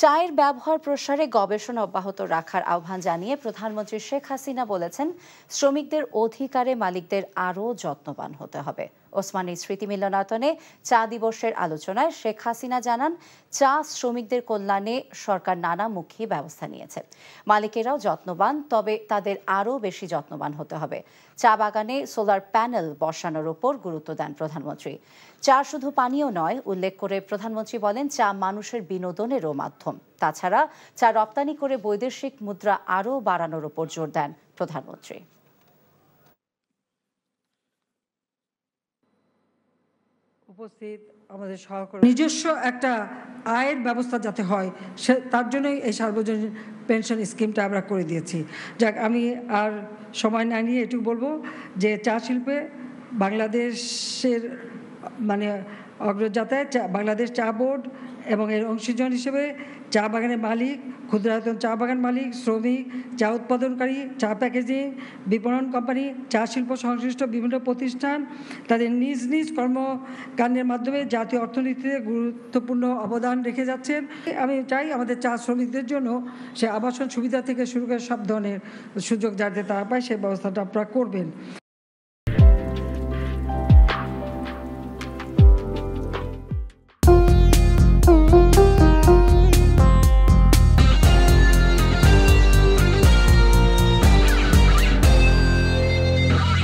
চায়ের ব্যবহার প্রসারে গবেষণা অব্যাহত রাখার আহ্বান জানিয়ে প্রধানমন্ত্রী শেখ হাসিনা বলেছেন, শ্রমিকদের অধিকারে মালিকদের আরও যত্নবান হতে হবে। ওসমানী স্মৃতি মিলনায়তনে চা দিবসের আলোচনায় শেখ হাসিনা জানান, চা শ্রমিকদের কল্যাণে সরকার নানামুখী ব্যবস্থা নিয়েছে। মালিকেরাও যত্নবান, তবে তাদের আরও বেশি যত্নবান হতে হবে। চা বাগানে সোলার প্যানেল বসানোর ওপর গুরুত্ব দেন প্রধানমন্ত্রী। চা শুধু পানীয় নয়, উল্লেখ করে প্রধানমন্ত্রী বলেন, চা মানুষের বিনোদনেরও মাধ্যম। তাছাড়া চা রপ্তানি করে বৈদেশিক মুদ্রা আরও বাড়ানোর ওপর জোর দেন প্রধানমন্ত্রী। উপস্থিত আমাদের সহকর্মী, নিজস্ব একটা আয়ের ব্যবস্থা যাতে হয় তার জন্যই এই সার্বজনীন পেনশন স্কিমটা আমরা করে দিয়েছি। যাক, আমি আর সময় না নিয়ে এটুকু বলবো যে চা শিল্পে বাংলাদেশের অগ্রযাত্রায় বাংলাদেশ চা বোর্ড এবং এর অংশীজন হিসেবে চা বাগানের মালিক, ক্ষুদ্রায়তন চা বাগান মালিক, শ্রমিক, চা উৎপাদনকারী, চা প্যাকেজিং, বিপণন কোম্পানি, চা শিল্প সংশ্লিষ্ট বিভিন্ন প্রতিষ্ঠান তাদের নিজ নিজ কর্মকাণ্ডের মাধ্যমে জাতীয় অর্থনীতিতে গুরুত্বপূর্ণ অবদান রেখে যাচ্ছেন। আমি চাই আমাদের চা শ্রমিকদের জন্য সে আবাসন সুবিধা থেকে শুরু করে সব ধরনের সুযোগ যাতে তারা পায় সেই ব্যবস্থাটা আপনারা করবেন।